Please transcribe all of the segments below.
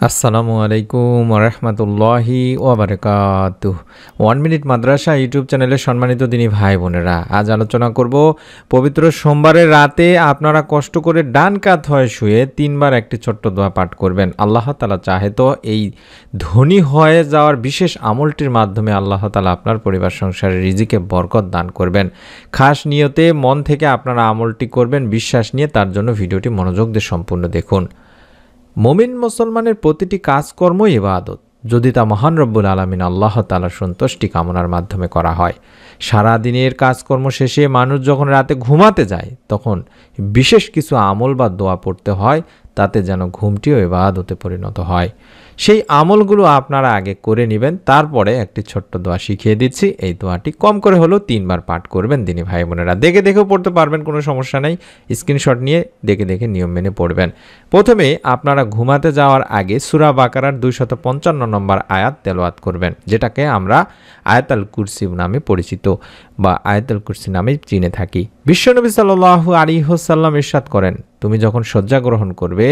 আসসালামু আলাইকুম ওরহমতুল্লাহি ওয়াবারাকাতুহ। 1 মিনিট মাদ্রাসা ইউটিউব চ্যানেলের সম্মানিত দিনী ভাই বোনেরা, আজ আলোচনা করব পবিত্র সোমবারের রাতে আপনারা কষ্ট করে ডান কাত হয়ে শুয়ে 3বার একটি ছোট্ট দোয়া পাঠ করবেন। আল্লাহ তাআলা চাহে তো এই ধনী হয়ে যাওয়ার বিশেষ আমলটির মাধ্যমে আল্লাহ তাআলা আপনার পরিবার সংসারে রিজিকে বরকত দান করবেন। খাস নিয়তে মন থেকে আপনারা আমলটি করবেন, বিশ্বাস নিয়ে। তার জন্য ভিডিওটি মনোযোগ দিয়ে সম্পূর্ণ দেখুন। মুমিন মুসলমানের প্রতিটি কাজকর্মই ইবাদত, যদি তা মহান রব্বুল আলামিন আল্লাহ তাআলার সন্তুষ্টি কামনার মাধ্যমে করা হয়। সারা দিনের কাজকর্ম শেষে মানুষ যখন রাতে ঘুমাতে যায়, তখন বিশেষ কিছু আমল বা দোয়া পড়তে হয়, তাতে যেন ঘুমটিও ইবাদতে পরিণত হয়। সেই আমলগুলো আপনারা আগে করে নেবেন, তারপরে একটি ছোট্ট দোয়া শিখিয়ে দিচ্ছি। এই দোয়াটি কম করে হলেও 3বার পাঠ করবেন দিনী ভাই বোনেরা। দেখে দেখেও পড়তে পারবেন, কোনো সমস্যা নেই। স্ক্রিনশট নিয়ে দেখে দেখে নিয়ম মেনে পড়বেন। প্রথমে আপনারা ঘুমাতে যাওয়ার আগে সূরা বাকারার 255 নম্বর আয়াত তেলাওয়াত করবেন, যেটাকে আমরা আয়াতুল কুরসি নামে পরিচিত বা আয়াতুল কুরসি নামে চিনে থাকি। বিশ্বনবী সাল্লাল্লাহু আলাইহি ওয়াসাল্লাম ইরশাদ করেন, তুমি যখন শয্যা গ্রহণ করবে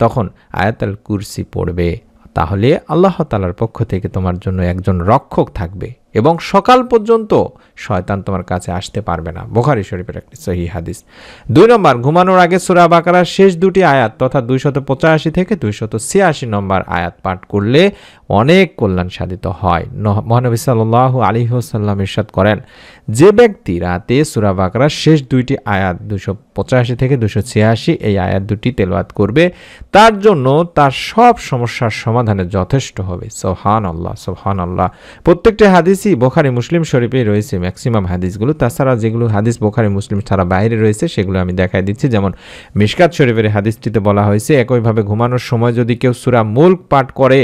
তখন আয়াতুল কুরসি পড়বে, তাহলে আল্লাহ তাআলার পক্ষ থেকে তোমার জন্য একজন রক্ষক থাকবে এবং সকাল পর্যন্ত শয়তান তোমার কাছে আসতে পারবে না। বুখারী শরীফের একটি সহিহ হাদিস। 2 নম্বর, ঘুমানোর আগে সূরা বাকারার শেষ দুটি আয়াত তথা 285 থেকে 286 নম্বর আয়াত পাঠ করলে অনেক কল্যাণ সাধিত হয়। মহানবী সাল্লাল্লাহু আলাইহি ওয়াসাল্লাম ইরশাদ করেন, যে ব্যক্তি রাতে সূরা বাকারার শেষ দুইটি আয়াত 285 থেকে 286 এই আয়াত দুটি তেলাওয়াত করবে, তার জন্য তার সব সমস্যার সমাধানে যথেষ্ট হবে। সুবহানাল্লাহ, সুবহানাল্লাহ। প্রত্যেকটি হাদিসই বুখারী মুসলিম শরীফে রয়েছে, ম্যাক্সিমাম হাদিসগুলো। তাছাড়া যেগুলো হাদিস বুখারী মুসলিম ছাড়া বাইরে রয়েছে সেগুলো আমি দেখাই দিচ্ছি। যেমন মিশকাত শরীফের হাদিসটিতে বলা হয়েছে, একইভাবে ঘুমানোর সময় যদি কেউ সূরা মুলক পাঠ করে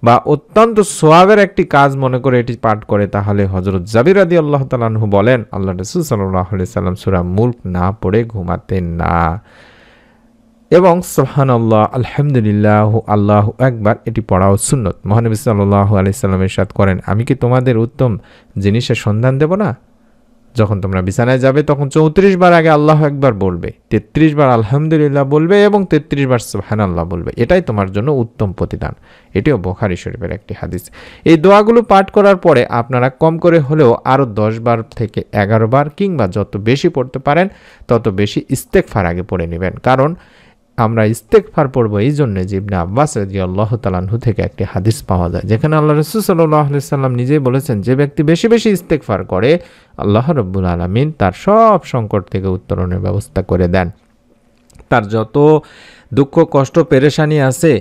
বা অত্যন্ত সোয়াবের একটি কাজ মনে করে এটি পাঠ করে, তাহলে হযরত জাবির রাদিয়াল্লাহু তাআলা আনহু বলেন, আল্লাহ রাসূল সাল্লাল্লাহু আলাইহি সাল্লাম সূরা মুলক না পড়ে ঘুমাতেন না। এবং সুবহানাল্লাহ, আলহামদুলিল্লাহ, আল্লাহু আকবার এটি পড়াও সুন্নত। মহানবী সাল্লাল্লাহু আলাইহি সাল্লাম ইরশাদ করেন, আমি কি তোমাদের উত্তম জিনিসের সন্ধান দেব না? যখন তোমরা বিছানায় যাবে তখন 34 বার আগে আল্লাহু আকবার বলবে, 33 বার আলহামদুলিল্লাহ বলবে এবং 33 বার সুবহানাল্লাহ বলবে। এটাই তোমার জন্য উত্তম প্রতিদান। এটিও বুখারী শরীফের একটি হাদিস। এই দোয়াগুলো পাঠ করার পরে আপনারা কম করে হলেও আরও 10 বার থেকে 11 বার কিংবা যত বেশি পড়তে পারেন তত বেশি ইস্তেগফার আগে পড়ে নেবেন। কারণ আমরা ইস্তেগফার পড়ব এই জন্য যে ইবনে আব্বাস রাদিয়াল্লাহু তাআলা আনহু থেকে একটি হাদিস পাওয়া যায়, যেখানে আল্লাহ রাসূল সাল্লাল্লাহু আলাইহি সাল্লাম নিজেই বলেছেন, যে ব্যক্তি বেশি বেশি ইস্তেগফার করে আল্লাহ রাব্বুল আলামিন তার সব সংকট থেকে উত্তরণের ব্যবস্থা করে দেন। তার যত দুঃখ কষ্ট পেরেশানি আছে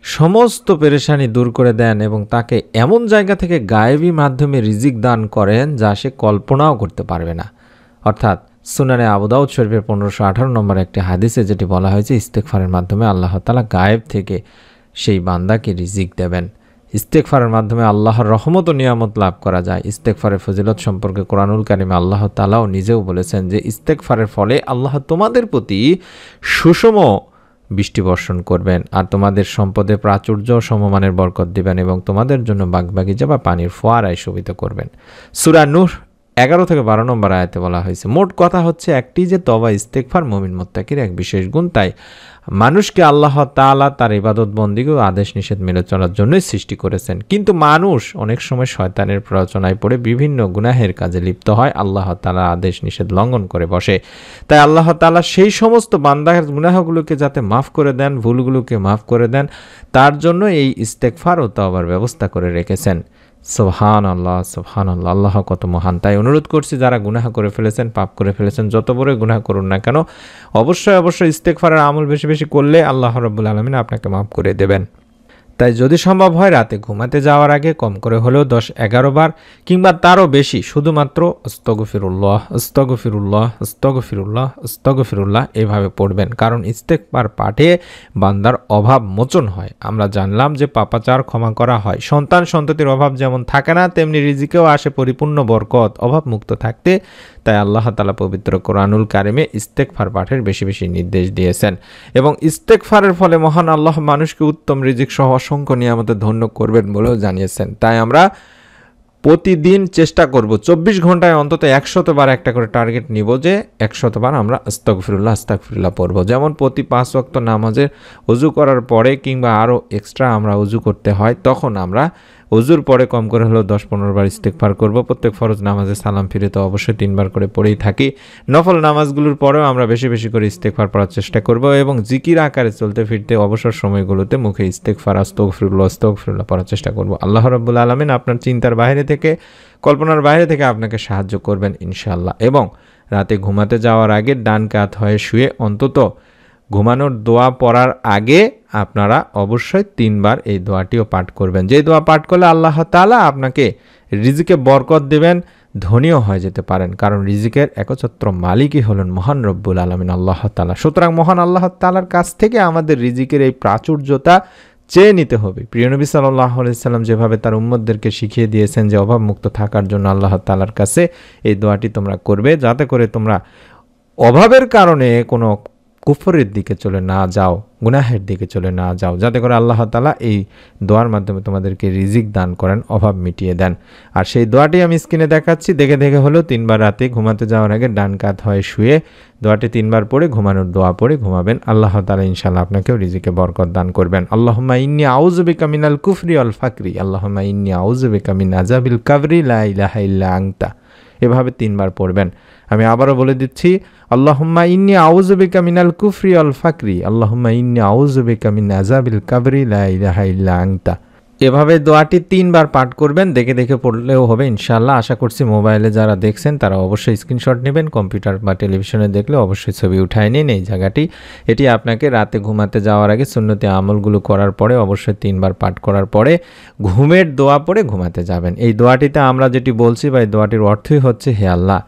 সমস্ত পেরেশানি দূর করে দেন এবং তাকে এমন জায়গা থেকে গায়েবী মাধ্যমে রিজিক দান করেন যা সে কল্পনাও করতে পারবে না। অর্থাৎ সুনানে আবু দাউদ শরীফের 1518 নম্বর একটি হাদিসে যেটি বলা হয়েছে, ইস্তেগফারের মাধ্যমে আল্লাহ তাআলা গায়েব থেকে সেই বান্দাকে রিজিক দেবেন। ইস্তেগফারের মাধ্যমে আল্লাহর রহমত ও নিয়ামত লাভ করা যায়। ইস্তেগফারের ফজিলত সম্পর্কে কোরআনুল কারিমে আল্লাহ তাআলাও নিজেও বলেছেন যে ইস্তেগফারের ফলে আল্লাহ তোমাদের প্রতি সুষম বৃষ্টি বর্ষণ করবেন আর তোমাদের সম্পদে প্রাচুর্য সমমানের বরকত দিবেন এবং তোমাদের জন্য বাগবাগিচা বা পানির ফোয়ারায় শোভিত করবেন। সূরা নূহ 11 থেকে 12 নম্বর আয়াতে বলা হয়েছে। মোট কথা হচ্ছে একটি, যে তওবা ইস্তেগফার মুমিন মুত্তাকির এক বিশেষ গুণ। তাই মানুষকে আল্লাহ তাআলা তার ইবাদত বন্দেগী ও আদেশ নিষেধ মেনে চলার জন্যই সৃষ্টি করেছেন। কিন্তু মানুষ অনেক সময় শয়তানের প্ররোচনায় পড়ে বিভিন্ন গুনাহের কাজে লিপ্ত হয়, আল্লাহ তাআলা আদেশ নিষেধ লঙ্ঘন করে বসে। তাই আল্লাহ তাআলা সেই সমস্ত বান্দার গুনাহগুলোকে যাতে মাফ করে দেন, ভুলগুলোকে মাফ করে দেন, তার জন্য এই ইস্তেগফার ও তওবার ব্যবস্থা করে রেখেছেন। সুবহানাল্লাহ, সুবহানাল্লাহ, আল্লাহ কত মহান। তাই অনুরোধ করছি, যারা গুনাহ করে ফেলেছেন, পাপ করে ফেলেছেন, যত বড় গুনাহ করুন না কেন, অবশ্যই অবশ্যই ইস্তেগফারের আমল বেশি বেশি করলে আল্লাহ রাব্বুল আলামিন আপনাকে মাফ করে দেবেন। তাই যদি সম্ভব হয় রাতে ঘুমাতে যাওয়ার আগে কম করে হলেও 10-11 বার কিংবা তারও বেশি শুধুমাত্র আস্তাগফিরুল্লাহ, আস্তাগফিরুল্লাহ, আস্তাগফিরুল্লাহ, আস্তাগফিরুল্লাহ এভাবে পড়বেন। কারণ ইস্তেগফার পাঠে বান্দার অভাব মোচন হয়। আমরা জানলাম যে পাপাচার ক্ষমা করা হয়। সন্তান সন্ততির অভাব যেমন থাকে না, তেমনি রিজিকেও আসে পরিপূর্ণ বরকত অভাব মুক্ত থাকতে। তাই আল্লাহ তাআলা পবিত্র কোরআনুল কারিমে ইস্তেগফার পাঠের বেশি বেশি নির্দেশ দিয়েছেন এবং ইস্তেগফারের ফলে মহান আল্লাহ মানুষকে উত্তম রিজিক সহ অসংখ্য নিয়ামতে ধন্য করবেন বলেও জানিয়েছেন। তাই আমরা প্রতিদিন চেষ্টা করব 24 ঘন্টায় অন্তত 100 বার একটা করে টার্গেট নিব যে 100 বার আমরা আস্তাগফিরুল্লাহ পড়ব। যেমন প্রতি 5 ওয়াক্ত নামাজের ওযু করার পরে কিংবা আরও এক্সট্রা আমরা ওযু করতে হয়, তখন আমরা ওযুর পরে কম করে হলেও 10-15 বার ইস্তেগফার করব। প্রত্যেক ফরজ নামাজে সালাম ফিরে তো অবশ্যই 3 বার করে পড়েই থাকি। নফল নামাজগুলোর পরেও আমরা বেশি বেশি করে ইস্তেগফার পড়ার চেষ্টা করব এবং জিকির আকারে চলতে ফিরতে অবসর সময়গুলোতে মুখে ইস্তেগফার আস্তাগফিরুল্লাহ পড়ার চেষ্টা করব। আল্লাহ রাব্বুল আলামিন আপনার চিন্তার বাইরে থেকে, কল্পনার বাইরে থেকে আপনাকে সাহায্য করবেন ইনশাআল্লাহ। এবং রাতে ঘুমাতে যাওয়ার আগে ডান কাত হয়ে শুয়ে অন্তত ঘুমানোর দোয়া পড়ার আগে আপনারা অবশ্যই 3 বার এই দোয়াটিও পাঠ করবেন। যে দোয়া পাঠ করলে আল্লাহ তাআলা আপনাকে রিজিকে বরকত দেবেন, ধনীও হয়ে যেতে পারেন, কারণ রিজিকের একচ্ছত্র মালিকই হলেন মহান রব্বুল আলামিন আল্লাহ তাআলা। সুতরাং মহান আল্লাহ তাআলার কাছ থেকে আমাদের রিজিকের এই প্রাচুর্যতা চেয়ে নিতে হবে। প্রিয় নবী সাল্লাল্লাহু আলাইহি সাল্লাম যেভাবে তার উম্মতদেরকে শিখিয়ে দিয়েছেন যে অভাবমুক্ত থাকার জন্য আল্লাহ তাআলার কাছে এই দোয়াটি তোমরা করবে, যাতে করে তোমরা অভাবের কারণে কোনো কুফরের দিকে চলে না যাও, গুনাহের দিকে চলে না যাও, যাতে করে আল্লাহ তাআলা এই দোয়ার মাধ্যমে তোমাদেরকে রিজিক দান করেন, অভাব মিটিয়ে দেন। আর সেই দোয়াটি আমি স্ক্রিনে দেখাচ্ছি, দেখে দেখে হলেও 3 বার রাতে ঘুমাতে যাওয়ার আগে ডান কাত হয়ে শুয়ে দোয়াটি 3 বার পড়ে ঘুমানোর দোয়া পড়ে ঘুমাবেন। আল্লাহ তাআলা ইনশাআল্লাহ আপনাকেও রিজিকে বরকত দান করবেন। আল্লাহুম্মা ইন্নী আউযু বিকা মিনাল কুফরি ওয়াল ফাকরি, আল্লাহুম্মা ইন্নী আউযু বিকা মিন আযাবিল কাবরি লা ইলাহা ইল্লা আনতা। এভাবে 3 বার পড়বেন। আমি আবারও বলে দিচ্ছি, আল্লাহুম্মা ইন্নী আউযু বিকা মিনাল কুফরি ওয়াল ফাকরি, আল্লাহুম্মা ইন্নী আউযু বিকা মিন আযাবিল কাবরি লা ইলাহা ইল্লা আনতা। এভাবে দোয়াটি 3 বার পাঠ করবেন, দেখে দেখে পড়লেও হবে ইনশাআল্লাহ। আশা করছি মোবাইলে যারা দেখছেন তারা অবশ্যই স্ক্রিনশট নেবেন, কম্পিউটার বা টেলিভিশনে দেখলে অবশ্যই ছবি উঠায় নিন এই জায়গাটি। এটি আপনাকে রাতে ঘুমাতে যাওয়ার আগে সুন্নতি আমলগুলো করার পরে অবশ্যই 3 বার পাঠ করার পরে ঘুমের দোয়া পড়ে ঘুমাতে যাবেন। এই দোয়াটিতে আমরা যেটি বলছি বা এই দোয়াটির অর্থই হচ্ছে, হে আল্লাহ,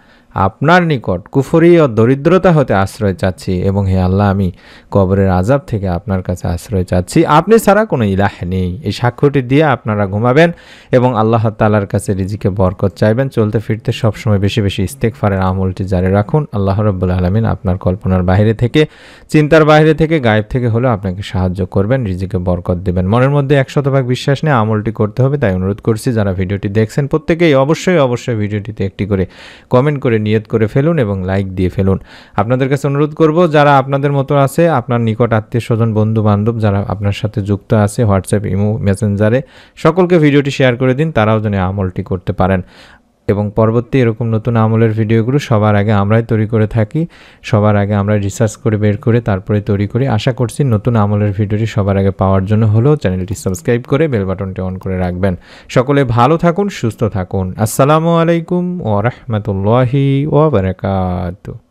আপনার নিকট কুফরি ও দরিদ্রতা হতে আশ্রয় চাচ্ছি এবং হে আল্লাহ, আমি কবরের আযাব থেকে আপনার কাছে আশ্রয় চাচ্ছি, আপনি ছাড়া কোনো ইলাহ নেই। এই সাক্ষ্যটি দিয়ে আপনারা ঘুমাবেন এবং আল্লাহ তাআলার কাছে রিজিকে বরকত চাইবেন। চলতে ফিরতে সবসময় বেশি বেশি ইস্তেগফারের আমলটি জারি রাখুন। আল্লাহ রাব্বুল আলামিন আপনার কল্পনার বাইরে থেকে, চিন্তার বাইরে থেকে, গায়েব থেকে হলেও আপনাকে সাহায্য করবেন, রিজিকে বরকত দেবেন। মনের মধ্যে 100% বিশ্বাস নিয়ে আমলটি করতে হবে। তাই অনুরোধ করছি যারা ভিডিওটি দেখছেন প্রত্যেকেই অবশ্যই ভিডিওটিতে একটি করে কমেন্ট করে নিয়ত করে ফেলুন এবং লাইক দিয়ে ফেলুন। আপনাদের কাছে অনুরোধ করব, যারা আপনাদের মতো আছে, আপনার নিকট আত্মীয় স্বজন, বন্ধু বান্ধব যারা আপনার সাথে যুক্ত আছে হোয়াটসঅ্যাপ, ইমো, মেসেঞ্জারে, সকলকে ভিডিওটি শেয়ার করে দিন, তারাও যেন আমলটি করতে পারেন। এবং পরবর্তী এরকম নতুন আমলের ভিডিওগুলো সবার আগে আমরাই তৈরি করে থাকি, সবার আগে আমরা রিসার্চ করে বের করে তারপরে তৈরি করি। আশা করছি নতুন আমলের ভিডিওটি সবার আগে পাওয়ার জন্য হলেও চ্যানেলটি সাবস্ক্রাইব করে বেল বাটনটি অন করে রাখবেন। সকলে ভালো থাকুন, সুস্থ থাকুন। আসসালামু আলাইকুম ওয়া রাহমাতুল্লাহি ওয়া বারাকাতুহু।